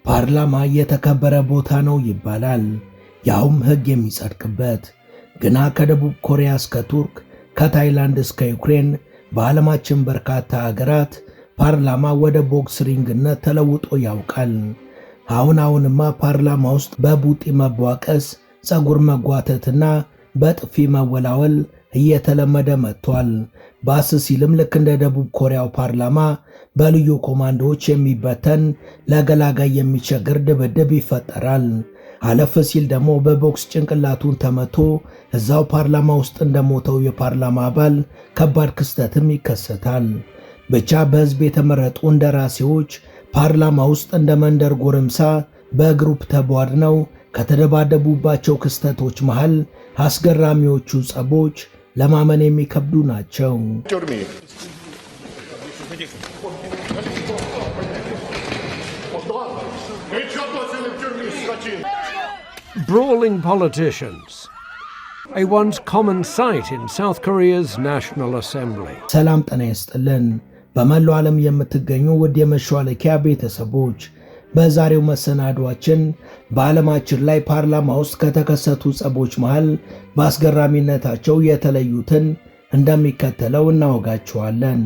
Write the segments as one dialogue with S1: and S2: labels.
S1: ፓርላማ የተከበረ ቦታ ነው ይባላል፣ ያውም ሕግ የሚጸድቅበት። ግና ከደቡብ ኮሪያ እስከ ቱርክ፣ ከታይላንድ እስከ ዩክሬን በዓለማችን በርካታ አገራት ፓርላማ ወደ ቦክስ ሪንግነት ተለውጦ ያውቃል። አሁንማ ፓርላማ ውስጥ በቡጢ መቧቀስ፣ ፀጉር መጓተትና በጥፊ መወላወል እየተለመደ መጥቷል። ባስ ሲልም ልክ እንደ ደቡብ ኮሪያው ፓርላማ በልዩ ኮማንዶዎች የሚበተን ለገላጋይ የሚቸግር ድብድብ ይፈጠራል። አለፍ ሲል ደግሞ በቦክስ ጭንቅላቱን ተመቶ እዛው ፓርላማ ውስጥ እንደሞተው የፓርላማ አባል ከባድ ክስተትም ይከሰታል። ብቻ በሕዝብ የተመረጡ እንደራሴዎች ፓርላማ ውስጥ እንደ መንደር ጎረምሳ በግሩፕ ተቧድነው ከተደባደቡባቸው ክስተቶች መሃል አስገራሚዎቹ ጸቦች ለማመን የሚከብዱ ናቸው።
S2: Brawling politicians, a once common sight in South Korea's National Assembly.
S1: ሰላም ጤና ይስጥልን። በመላው ዓለም የምትገኙ ውድ የመሿለኪያ ቤተሰቦች፣ በዛሬው መሰናዷችን በዓለማችን ላይ ፓርላማ ውስጥ ከተከሰቱ ጸቦች መሃል በአስገራሚነታቸው የተለዩትን እንደሚከተለው እናወጋቸዋለን።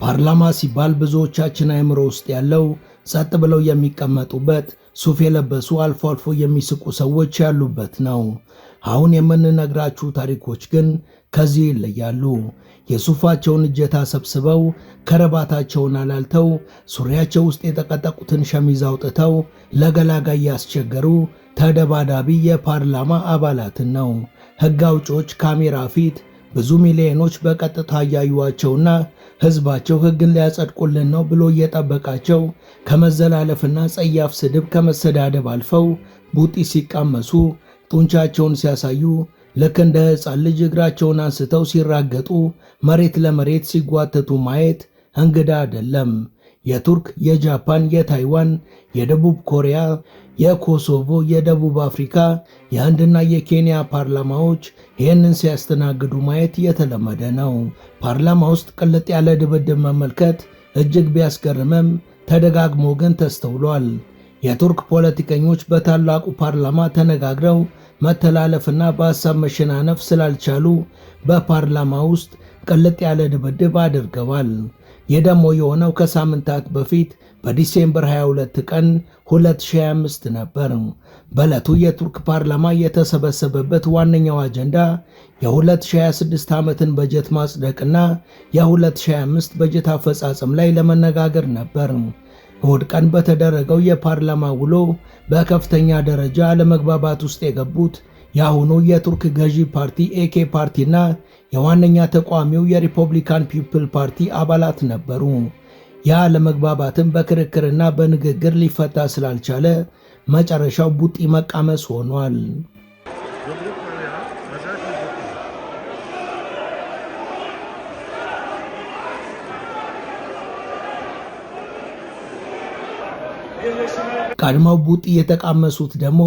S1: ፓርላማ ሲባል ብዙዎቻችን አእምሮ ውስጥ ያለው ጸጥ ብለው የሚቀመጡበት ሱፍ የለበሱ አልፎ አልፎ የሚስቁ ሰዎች ያሉበት ነው። አሁን የምንነግራችሁ ታሪኮች ግን ከዚህ ይለያሉ። የሱፋቸውን እጀታ ሰብስበው ከረባታቸውን አላልተው ሱሪያቸው ውስጥ የተቀጠቁትን ሸሚዝ አውጥተው ለገላጋይ ያስቸገሩ ተደባዳቢ የፓርላማ አባላትን ነው። ሕግ አውጪዎች ካሜራ ፊት ብዙ ሚሊዮኖች በቀጥታ እያዩዋቸውና ሕዝባቸው ሕግን ሊያጸድቁልን ነው ብሎ እየጠበቃቸው ከመዘላለፍና ጸያፍ ስድብ ከመሰዳደብ አልፈው ቡጢ ሲቃመሱ ጡንቻቸውን ሲያሳዩ ልክ እንደ ሕፃን ልጅ እግራቸውን አንስተው ሲራገጡ መሬት ለመሬት ሲጓተቱ ማየት እንግዳ አይደለም። የቱርክ፣ የጃፓን፣ የታይዋን፣ የደቡብ ኮሪያ፣ የኮሶቮ፣ የደቡብ አፍሪካ፣ የህንድና የኬንያ ፓርላማዎች ይህንን ሲያስተናግዱ ማየት የተለመደ ነው። ፓርላማ ውስጥ ቅልጥ ያለ ድብድብ መመልከት እጅግ ቢያስገርምም ተደጋግሞ ግን ተስተውሏል። የቱርክ ፖለቲከኞች በታላቁ ፓርላማ ተነጋግረው መተላለፍና በሐሳብ መሸናነፍ ስላልቻሉ በፓርላማ ውስጥ ቅልጥ ያለ ድብድብ አድርገዋል። ይህ ደግሞ የሆነው ከሳምንታት በፊት በዲሴምበር 22 ቀን 2025 ነበር። በዕለቱ የቱርክ ፓርላማ የተሰበሰበበት ዋነኛው አጀንዳ የ2026 ዓመትን በጀት ማጽደቅና የ2025 በጀት አፈጻጸም ላይ ለመነጋገር ነበር። እሁድ ቀን በተደረገው የፓርላማ ውሎ በከፍተኛ ደረጃ አለመግባባት ውስጥ የገቡት የአሁኑ የቱርክ ገዢ ፓርቲ ኤኬ ፓርቲና የዋነኛ ተቋሚው የሪፐብሊካን ፒፕል ፓርቲ አባላት ነበሩ። ያ አለመግባባትም በክርክርና በንግግር ሊፈታ ስላልቻለ መጨረሻው ቡጢ መቃመስ ሆኗል። ቀድመው ቡጢ የተቃመሱት ደግሞ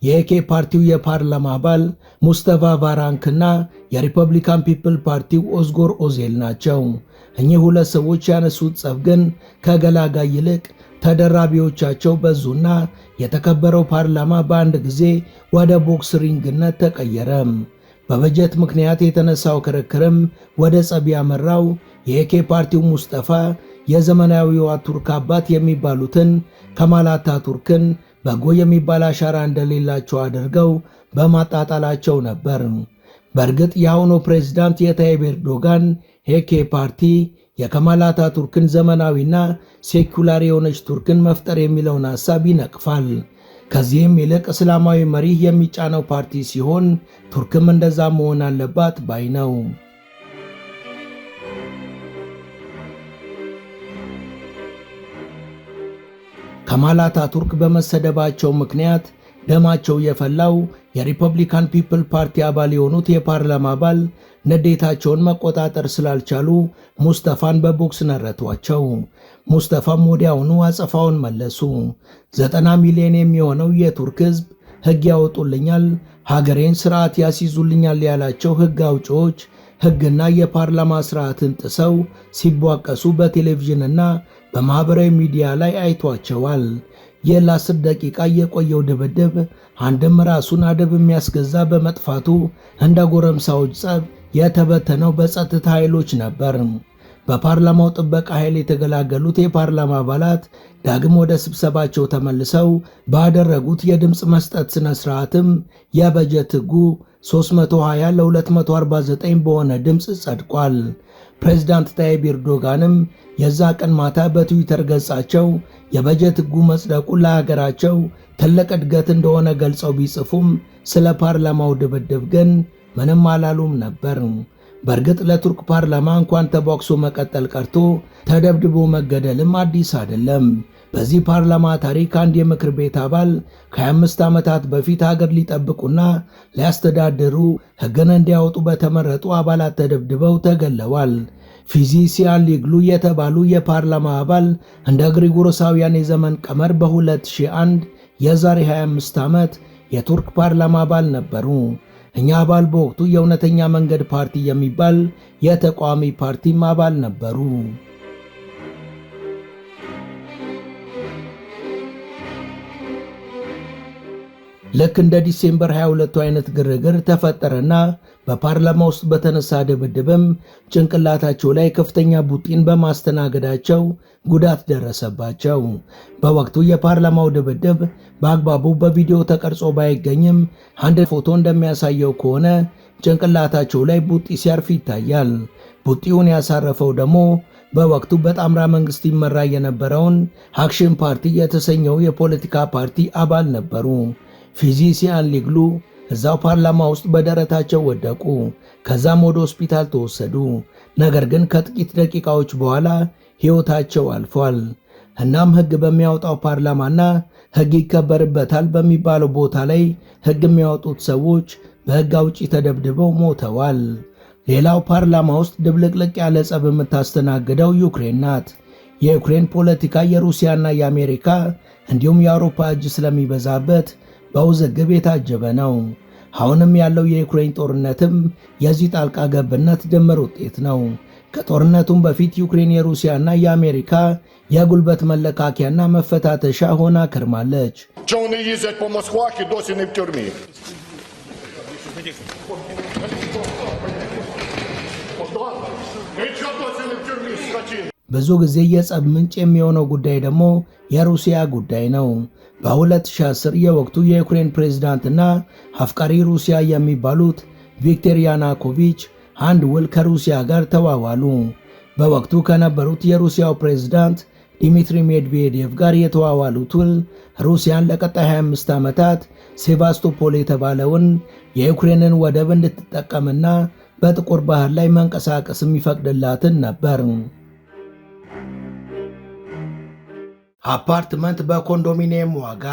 S1: የኤኬ ፓርቲው የፓርላማ አባል ሙስተፋ ቫራንክና የሪፐብሊካን ፒፕል ፓርቲው ኦዝጎር ኦዜል ናቸው። እኚህ ሁለት ሰዎች ያነሱት ጸብ ግን ከገላጋይ ይልቅ ተደራቢዎቻቸው በዙና የተከበረው ፓርላማ በአንድ ጊዜ ወደ ቦክስ ሪንግነት ተቀየረ። በበጀት ምክንያት የተነሳው ክርክርም ወደ ጸብ ያመራው የኤኬ ፓርቲው ሙስተፋ የዘመናዊዋ ቱርክ አባት የሚባሉትን ከማል አታቱርክን በጎ የሚባል አሻራ እንደሌላቸው አድርገው በማጣጣላቸው ነበር። በእርግጥ የአሁኑ ፕሬዝዳንት የታይብ ኤርዶጋን ኤኬ ፓርቲ የከማል አታቱርክን ዘመናዊና ሴኩላር የሆነች ቱርክን መፍጠር የሚለውን ሐሳብ ይነቅፋል። ከዚህም ይልቅ እስላማዊ መሪህ የሚጫነው ፓርቲ ሲሆን ቱርክም እንደዛ መሆን አለባት ባይ ነው። ከማል አታቱርክ በመሰደባቸው ምክንያት ደማቸው የፈላው የሪፐብሊካን ፒፕል ፓርቲ አባል የሆኑት የፓርላማ አባል ንዴታቸውን መቆጣጠር ስላልቻሉ ሙስተፋን በቦክስ ነረቷቸው። ሙስተፋም ወዲያውኑ አጸፋውን መለሱ። 90 ሚሊዮን የሚሆነው የቱርክ ሕዝብ ሕግ ያወጡልኛል፣ ሀገሬን ስርዓት ያስይዙልኛል ያላቸው ሕግ አውጪዎች ሕግና የፓርላማ ስርዓትን ጥሰው ሲቧቀሱ በቴሌቪዥንና በማህበራዊ ሚዲያ ላይ አይቷቸዋል። ይህ ለ10 ደቂቃ የቆየው ድብድብ አንድም ራሱን አደብ የሚያስገዛ በመጥፋቱ እንደ ጎረምሳዎች ጸብ የተበተነው በጸጥታ ኃይሎች ነበር። በፓርላማው ጥበቃ ኃይል የተገላገሉት የፓርላማ አባላት ዳግም ወደ ስብሰባቸው ተመልሰው ባደረጉት የድምፅ መስጠት ስነ ስርዓትም የበጀት ሕጉ 320 ለ249 በሆነ ድምፅ ጸድቋል። ፕሬዝዳንት ታይብ ኤርዶጋንም የዛ ቀን ማታ በትዊተር ገጻቸው የበጀት ሕጉ መጽደቁ ለሀገራቸው ትልቅ እድገት እንደሆነ ገልጸው ቢጽፉም ስለ ፓርላማው ድብድብ ግን ምንም አላሉም ነበር። በእርግጥ ለቱርክ ፓርላማ እንኳን ተቧክሶ መቀጠል ቀርቶ ተደብድቦ መገደልም አዲስ አይደለም። በዚህ ፓርላማ ታሪክ አንድ የምክር ቤት አባል ከ25 ዓመታት በፊት ሀገር ሊጠብቁና ሊያስተዳድሩ ሕግን እንዲያወጡ በተመረጡ አባላት ተደብድበው ተገለዋል። ፊዚሲያን ሊግሉ የተባሉ የፓርላማ አባል እንደ ግሪጎሮሳውያን የዘመን ቀመር በ2001 የዛሬ 25 ዓመት የቱርክ ፓርላማ አባል ነበሩ። እኛ አባል በወቅቱ የእውነተኛ መንገድ ፓርቲ የሚባል የተቃዋሚ ፓርቲም አባል ነበሩ። ልክ እንደ ዲሴምበር 22 አይነት ግርግር ተፈጠረና በፓርላማ ውስጥ በተነሳ ድብድብም ጭንቅላታቸው ላይ ከፍተኛ ቡጢን በማስተናገዳቸው ጉዳት ደረሰባቸው። በወቅቱ የፓርላማው ድብድብ በአግባቡ በቪዲዮ ተቀርጾ ባይገኝም አንድ ፎቶ እንደሚያሳየው ከሆነ ጭንቅላታቸው ላይ ቡጢ ሲያርፍ ይታያል። ቡጢውን ያሳረፈው ደግሞ በወቅቱ በጣምራ መንግስት ይመራ የነበረውን አክሽን ፓርቲ የተሰኘው የፖለቲካ ፓርቲ አባል ነበሩ። ፊዚሲያን ሊግሉ እዛው ፓርላማ ውስጥ በደረታቸው ወደቁ። ከዛም ወደ ሆስፒታል ተወሰዱ። ነገር ግን ከጥቂት ደቂቃዎች በኋላ ሕይወታቸው አልፏል። እናም ሕግ በሚያወጣው ፓርላማና ሕግ ይከበርበታል በሚባለው ቦታ ላይ ሕግ የሚያወጡት ሰዎች በሕግ አውጪ ተደብድበው ሞተዋል። ሌላው ፓርላማ ውስጥ ድብልቅልቅ ያለ ጸብ የምታስተናግደው ዩክሬን ናት። የዩክሬን ፖለቲካ የሩሲያና የአሜሪካ እንዲሁም የአውሮፓ እጅ ስለሚበዛበት በውዝግብ የታጀበ ነው። አሁንም ያለው የዩክሬን ጦርነትም የዚህ ጣልቃ ገብነት ድምር ውጤት ነው። ከጦርነቱም በፊት ዩክሬን የሩሲያና የአሜሪካ የጉልበት መለካከያና መፈታተሻ ሆና ከርማለች። ብዙ ጊዜ የጸብ ምንጭ የሚሆነው ጉዳይ ደግሞ የሩሲያ ጉዳይ ነው። በ2010 የወቅቱ የዩክሬን ፕሬዝዳንትና አፍቃሪ ሩሲያ የሚባሉት ቪክቶር ያኑኮቪች አንድ ውል ከሩሲያ ጋር ተዋዋሉ። በወቅቱ ከነበሩት የሩሲያው ፕሬዝዳንት ዲሚትሪ ሜድቬዴቭ ጋር የተዋዋሉት ውል ሩሲያን ለቀጣይ 25 ዓመታት ሴቫስቶፖል የተባለውን የዩክሬንን ወደብ እንድትጠቀምና በጥቁር ባህር ላይ መንቀሳቀስ የሚፈቅድላትን ነበር። አፓርትመንት በኮንዶሚኒየም ዋጋ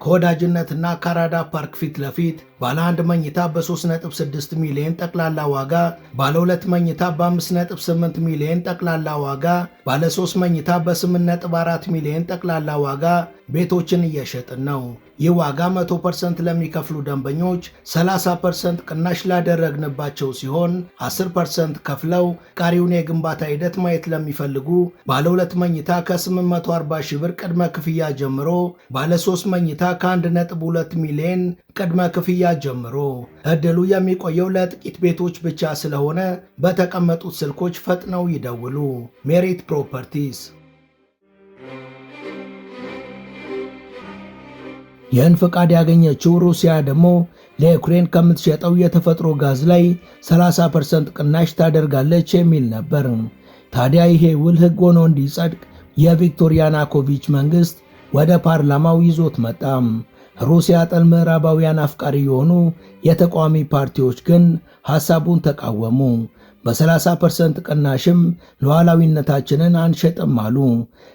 S1: ከወዳጅነትና ካራዳ ፓርክ ፊት ለፊት ባለ 1 መኝታ በ3.6 ሚሊዮን ጠቅላላ ዋጋ፣ ባለ 2 መኝታ በ5.8 ሚሊዮን ጠቅላላ ዋጋ፣ ባለ 3 መኝታ በ8.4 ሚሊዮን ጠቅላላ ዋጋ ቤቶችን እየሸጥን ነው። ይህ ዋጋ 100% ለሚከፍሉ ደንበኞች 30% ቅናሽ ላደረግንባቸው ሲሆን 10% ከፍለው ቀሪውን የግንባታ ሂደት ማየት ለሚፈልጉ ባለ 2 መኝታ ከ840 ሺህ ብር ቅድመ ክፍያ ጀምሮ፣ ባለ 3 መኝታ ከ1.2 ሚሊዮን ቅድመ ክፍያ ጀምሮ። እድሉ የሚቆየው ለጥቂት ቤቶች ብቻ ስለሆነ በተቀመጡት ስልኮች ፈጥነው ይደውሉ። ሜሪት ፕሮፐርቲስ። ይህን ፈቃድ ያገኘችው ሩሲያ ደግሞ ለዩክሬን ከምትሸጠው የተፈጥሮ ጋዝ ላይ 30% ቅናሽ ታደርጋለች የሚል ነበር። ታዲያ ይሄ ውል ሕግ ሆኖ እንዲጸድቅ የቪክቶር ያኑኮቪች መንግስት ወደ ፓርላማው ይዞት መጣም። ሩሲያ ጠል ምዕራባውያን አፍቃሪ የሆኑ የተቃዋሚ ፓርቲዎች ግን ሐሳቡን ተቃወሙ። በ30% ቅናሽም ሉዓላዊነታችንን አንሸጥም አሉ።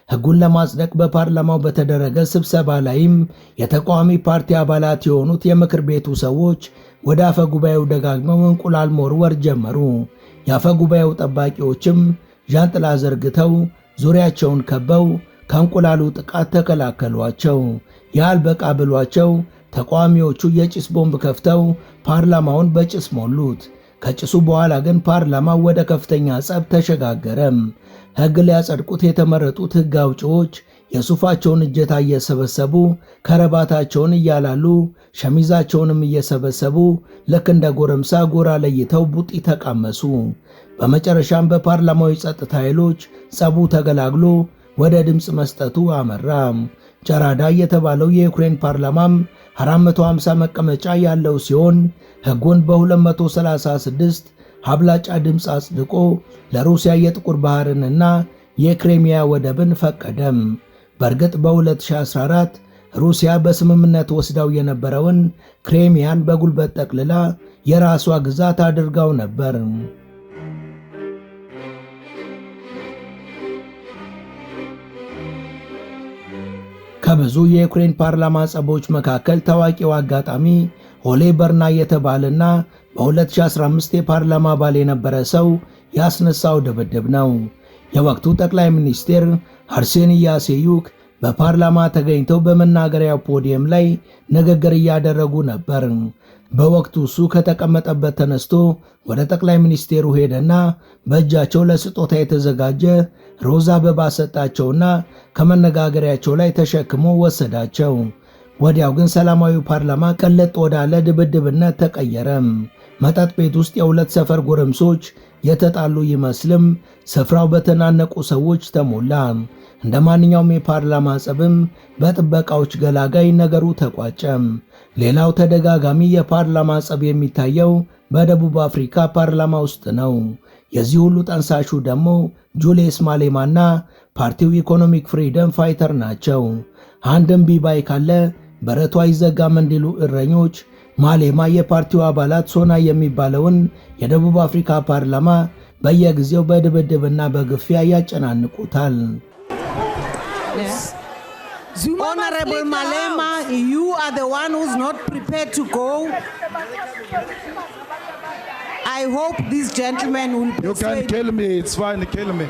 S1: ሕጉን ለማጽደቅ በፓርላማው በተደረገ ስብሰባ ላይም የተቃዋሚ ፓርቲ አባላት የሆኑት የምክር ቤቱ ሰዎች ወደ አፈ ጉባኤው ደጋግመው እንቁላል መወርወር ጀመሩ። የአፈ ጉባኤው ጠባቂዎችም ዣንጥላ ዘርግተው ዙሪያቸውን ከበው ከእንቁላሉ ጥቃት ተከላከሏቸው። ያልበቃ ብሏቸው ተቃዋሚዎቹ የጭስ ቦምብ ከፍተው ፓርላማውን በጭስ ሞሉት። ከጭሱ በኋላ ግን ፓርላማው ወደ ከፍተኛ ጸብ ተሸጋገረም። ሕግ ሊያጸድቁት የተመረጡት ሕግ አውጪዎች የሱፋቸውን እጀታ እየሰበሰቡ ከረባታቸውን እያላሉ ሸሚዛቸውንም እየሰበሰቡ ልክ እንደ ጎረምሳ ጎራ ለይተው ቡጢ ተቃመሱ። በመጨረሻም በፓርላማው የጸጥታ ኃይሎች ጸቡ ተገላግሎ ወደ ድምፅ መስጠቱ አመራ። ጨራዳ የተባለው የዩክሬን ፓርላማም 450 መቀመጫ ያለው ሲሆን ሕጉን በ236 አብላጫ ድምፅ አጽድቆ ለሩሲያ የጥቁር ባህርንና የክሬሚያ ወደብን ፈቀደም። በእርግጥ በ2014 ሩሲያ በስምምነት ወስዳው የነበረውን ክሬሚያን በጉልበት ጠቅልላ የራሷ ግዛት አድርጋው ነበር። ከብዙ የዩክሬን ፓርላማ ጸቦች መካከል ታዋቂው አጋጣሚ ኦሌ በርና የተባለና በ2015 የፓርላማ አባል የነበረ ሰው ያስነሳው ድብድብ ነው። የወቅቱ ጠቅላይ ሚኒስትር አርሴኒ ያሴዩክ በፓርላማ ተገኝተው በመናገሪያው ፖዲየም ላይ ንግግር እያደረጉ ነበር። በወቅቱ እሱ ከተቀመጠበት ተነስቶ ወደ ጠቅላይ ሚኒስቴሩ ሄደና በእጃቸው ለስጦታ የተዘጋጀ ሮዝ አበባ ሰጣቸውና ከመነጋገሪያቸው ላይ ተሸክሞ ወሰዳቸው። ወዲያው ግን ሰላማዊ ፓርላማ ቀለጥ ወዳለ ድብድብነት ተቀየረ። መጠጥ ቤት ውስጥ የሁለት ሰፈር ጎረምሶች የተጣሉ ይመስልም ስፍራው በተናነቁ ሰዎች ተሞላ። እንደ ማንኛውም የፓርላማ ጸብም በጥበቃዎች ገላጋይ ነገሩ ተቋጨ። ሌላው ተደጋጋሚ የፓርላማ ጸብ የሚታየው በደቡብ አፍሪካ ፓርላማ ውስጥ ነው። የዚህ ሁሉ ጠንሳሹ ደግሞ ጁልየስ ማሌማና ፓርቲው ኢኮኖሚክ ፍሪደም ፋይተር ናቸው። አንድም ቢባይ ካለ በረቷ አይዘጋም እንዲሉ እረኞች ማሌማ የፓርቲው አባላት ሶና የሚባለውን የደቡብ አፍሪካ ፓርላማ በየጊዜው በድብድብና በግፊያ ያጨናንቁታል።
S3: Honorable Malema, you are the one who's not prepared to go. I hope this gentleman will persuade.
S4: You can kill me, it's fine, kill me.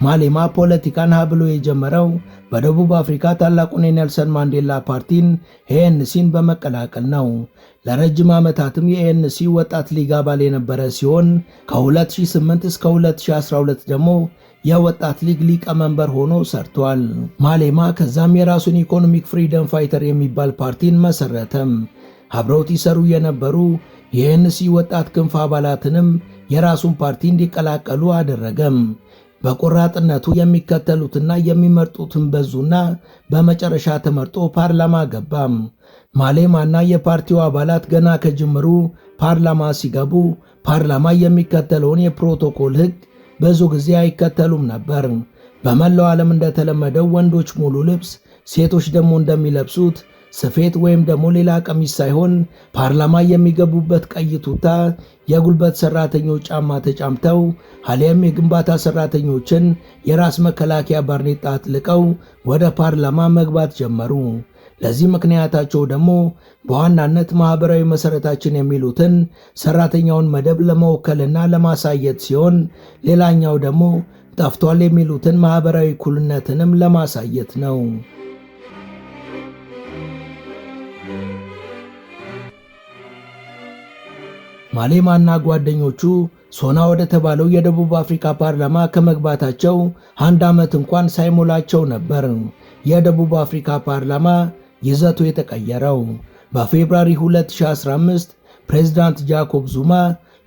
S1: ማሌማ ፖለቲካን ብሎ የጀመረው በደቡብ አፍሪካ ታላቁን የኔልሰን ማንዴላ ፓርቲን ኤኤንሲን በመቀላቀል ነው። ለረጅም ዓመታትም የኤኤንሲ ወጣት ሊግ አባል የነበረ ሲሆን ከ2008 እስከ 2012 ደግሞ የወጣት ሊግ ሊቀመንበር ሆኖ ሰርቷል። ማሌማ ከዛም የራሱን ኢኮኖሚክ ፍሪደም ፋይተር የሚባል ፓርቲን መሰረተም። አብረውት ይሰሩ የነበሩ የኤኤንሲ ወጣት ክንፍ አባላትንም የራሱን ፓርቲ እንዲቀላቀሉ አደረገም። በቆራጥነቱ የሚከተሉትና የሚመርጡትን በዙና በመጨረሻ ተመርጦ ፓርላማ ገባም። ማሌማና የፓርቲው አባላት ገና ከጅምሩ ፓርላማ ሲገቡ ፓርላማ የሚከተለውን የፕሮቶኮል ሕግ ብዙ ጊዜ አይከተሉም ነበር። በመላው ዓለም እንደተለመደው ወንዶች ሙሉ ልብስ፣ ሴቶች ደግሞ እንደሚለብሱት ስፌት ወይም ደግሞ ሌላ ቀሚስ ሳይሆን ፓርላማ የሚገቡበት ቀይ ቱታ፣ የጉልበት ሰራተኞች ጫማ ተጫምተው አሊያም የግንባታ ሰራተኞችን የራስ መከላከያ ባርኔጣ አጥልቀው ወደ ፓርላማ መግባት ጀመሩ። ለዚህ ምክንያታቸው ደግሞ በዋናነት ማህበራዊ መሰረታችን የሚሉትን ሰራተኛውን መደብ ለመወከልና ለማሳየት ሲሆን፣ ሌላኛው ደግሞ ጠፍቷል የሚሉትን ማህበራዊ እኩልነትንም ለማሳየት ነው። ማሌማና ጓደኞቹ ሶና ወደ ተባለው የደቡብ አፍሪካ ፓርላማ ከመግባታቸው አንድ ዓመት እንኳን ሳይሞላቸው ነበር የደቡብ አፍሪካ ፓርላማ ይዘቱ የተቀየረው። በፌብሩዋሪ 2015 ፕሬዝዳንት ጃኮብ ዙማ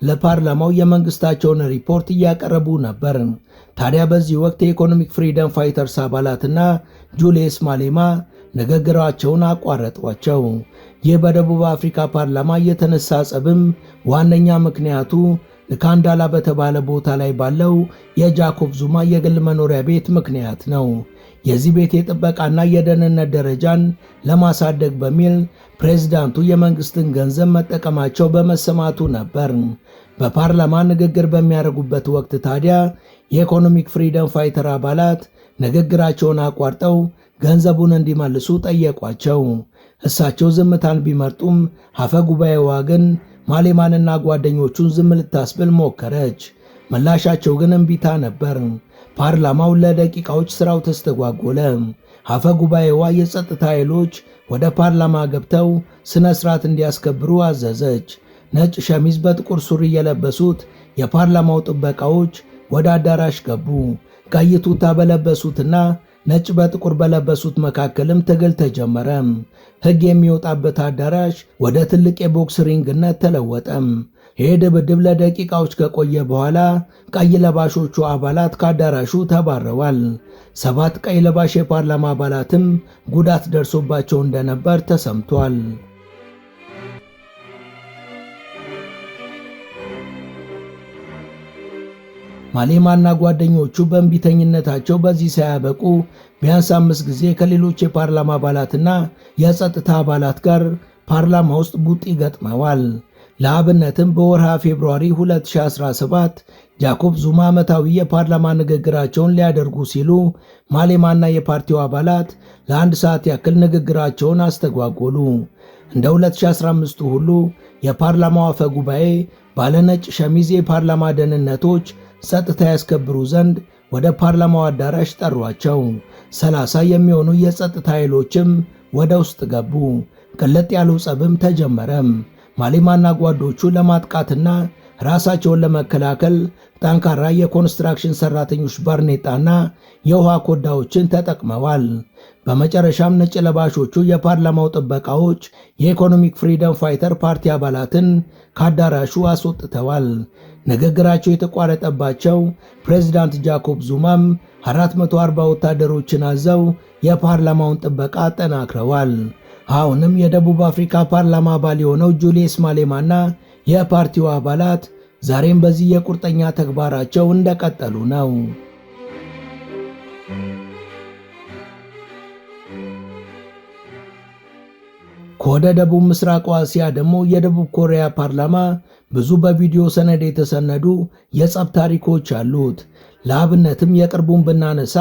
S1: ለፓርላማው የመንግስታቸውን ሪፖርት እያቀረቡ ነበር። ታዲያ በዚህ ወቅት የኢኮኖሚክ ፍሪደም ፋይተርስ አባላትና ጁልየስ ማሌማ ንግግራቸውን አቋረጧቸው። ይህ በደቡብ አፍሪካ ፓርላማ የተነሳ ጸብም ዋነኛ ምክንያቱ ልካንዳላ በተባለ ቦታ ላይ ባለው የጃኮብ ዙማ የግል መኖሪያ ቤት ምክንያት ነው። የዚህ ቤት የጥበቃና የደህንነት ደረጃን ለማሳደግ በሚል ፕሬዝዳንቱ የመንግስትን ገንዘብ መጠቀማቸው በመሰማቱ ነበር። በፓርላማ ንግግር በሚያደርጉበት ወቅት ታዲያ የኢኮኖሚክ ፍሪደም ፋይተር አባላት ንግግራቸውን አቋርጠው ገንዘቡን እንዲመልሱ ጠየቋቸው። እሳቸው ዝምታን ቢመርጡም አፈ ጉባኤዋ ግን ማሌማንና ጓደኞቹን ዝም ልታስብል ሞከረች። ምላሻቸው ግን እምቢታ ነበር። ፓርላማው ለደቂቃዎች ስራው ተስተጓጎለ። አፈ ጉባኤዋ የጸጥታ ኃይሎች ወደ ፓርላማ ገብተው ስነ ስርዓት እንዲያስከብሩ አዘዘች። ነጭ ሸሚዝ በጥቁር ሱሪ የለበሱት የፓርላማው ጥበቃዎች ወደ አዳራሽ ገቡ። ቀይ ቱታ በለበሱትና ነጭ በጥቁር በለበሱት መካከልም ትግል ተጀመረ። ሕግ የሚወጣበት አዳራሽ ወደ ትልቅ የቦክስ ሪንግነት ተለወጠ። ይህ ድብድብ ለደቂቃዎች ከቆየ በኋላ ቀይ ለባሾቹ አባላት ከአዳራሹ ተባረዋል። 7 ቀይ ለባሽ የፓርላማ አባላትም ጉዳት ደርሶባቸው እንደነበር ተሰምቷል። ማሌማና ጓደኞቹ በእንቢተኝነታቸው በዚህ ሳያበቁ ቢያንስ 5 ጊዜ ከሌሎች የፓርላማ አባላትና የጸጥታ አባላት ጋር ፓርላማ ውስጥ ቡጢ ገጥመዋል። ለአብነትም በወርሃ ፌብሩዋሪ 2017 ጃኮብ ዙማ ዓመታዊ የፓርላማ ንግግራቸውን ሊያደርጉ ሲሉ ማሌማና የፓርቲው አባላት ለ1 ሰዓት ያክል ንግግራቸውን አስተጓጎሉ። እንደ 2015 ሁሉ የፓርላማው አፈ ጉባኤ ባለነጭ ሸሚዝ የፓርላማ ደህንነቶች ጸጥታ ያስከብሩ ዘንድ ወደ ፓርላማው አዳራሽ ጠሯቸው። 30 የሚሆኑ የጸጥታ ኃይሎችም ወደ ውስጥ ገቡ። ቅልጥ ያለው ጸብም ተጀመረም። ማሌማና ጓዶቹ ለማጥቃትና ራሳቸውን ለመከላከል ጠንካራ የኮንስትራክሽን ሰራተኞች ባርኔጣና የውሃ ኮዳዎችን ተጠቅመዋል። በመጨረሻም ነጭ ለባሾቹ የፓርላማው ጥበቃዎች የኢኮኖሚክ ፍሪደም ፋይተር ፓርቲ አባላትን ከአዳራሹ አስወጥተዋል። ንግግራቸው የተቋረጠባቸው ፕሬዝዳንት ጃኮብ ዙማም 440 ወታደሮችን አዘው የፓርላማውን ጥበቃ አጠናክረዋል። አሁንም የደቡብ አፍሪካ ፓርላማ አባል የሆነው ጁሊየስ ማሌማና የፓርቲው አባላት ዛሬም በዚህ የቁርጠኛ ተግባራቸው እንደቀጠሉ ነው። ከወደ ደቡብ ምስራቅ እስያ ደግሞ የደቡብ ኮሪያ ፓርላማ ብዙ በቪዲዮ ሰነድ የተሰነዱ የጸብ ታሪኮች አሉት። ለአብነትም የቅርቡን ብናነሳ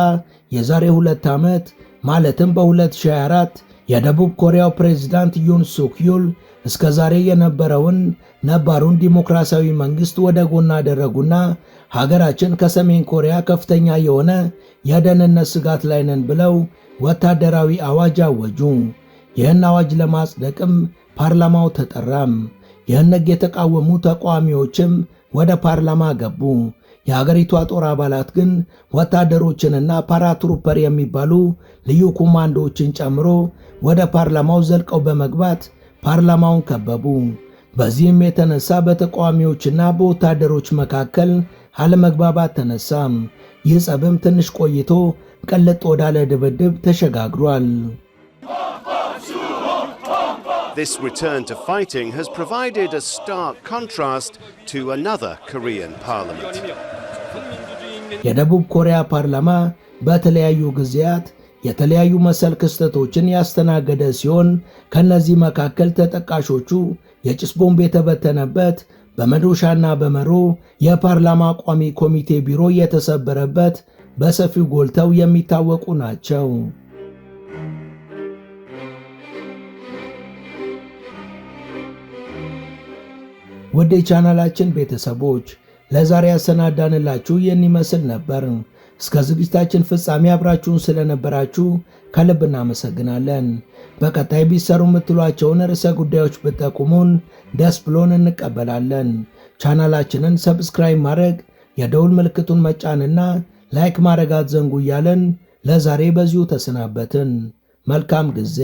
S1: የዛሬ 2 ዓመት ማለትም በ2024 የደቡብ ኮሪያው ፕሬዝዳንት ዩን ሱክ ዩል እስከ ዛሬ የነበረውን ነባሩን ዲሞክራሲያዊ መንግስት ወደ ጎን አደረጉና ሀገራችን ከሰሜን ኮሪያ ከፍተኛ የሆነ የደህንነት ስጋት ላይ ነን ብለው ወታደራዊ አዋጅ አወጁ። ይህን አዋጅ ለማጽደቅም ፓርላማው ተጠራም። ይህን ሕግ የተቃወሙ ተቃዋሚዎችም ወደ ፓርላማ ገቡ። የሀገሪቷ ጦር አባላት ግን ወታደሮችንና ፓራትሩፐር የሚባሉ ልዩ ኮማንዶዎችን ጨምሮ ወደ ፓርላማው ዘልቀው በመግባት ፓርላማውን ከበቡ። በዚህም የተነሳ በተቃዋሚዎችና በወታደሮች መካከል አለመግባባት ተነሳ። ይህ ጸብም ትንሽ ቆይቶ ቅልጥ ወዳለ ድብድብ ተሸጋግሯል።
S5: This return to fighting has provided a stark contrast to another Korean parliament.
S1: የደቡብ ኮሪያ ፓርላማ በተለያዩ ጊዜያት የተለያዩ መሰል ክስተቶችን ያስተናገደ ሲሆን ከነዚህ መካከል ተጠቃሾቹ የጭስ ቦምብ የተበተነበት፣ በመዶሻና በመሮ የፓርላማ ቋሚ ኮሚቴ ቢሮ የተሰበረበት በሰፊው ጎልተው የሚታወቁ ናቸው። ወደ ቻናላችን ቤተሰቦች ለዛሬ ያሰናዳንላችሁ ይህን ይመስል ነበር። እስከ ዝግጅታችን ፍጻሜ አብራችሁን ስለነበራችሁ ከልብ እናመሰግናለን። በቀጣይ ቢሰሩ የምትሏቸውን ርዕሰ ጉዳዮች ብትጠቁሙን ደስ ብሎን እንቀበላለን። ቻናላችንን ሰብስክራይብ ማድረግ፣ የደውል ምልክቱን መጫንና ላይክ ማድረግ አትዘንጉ እያለን ለዛሬ በዚሁ ተሰናበትን። መልካም ጊዜ።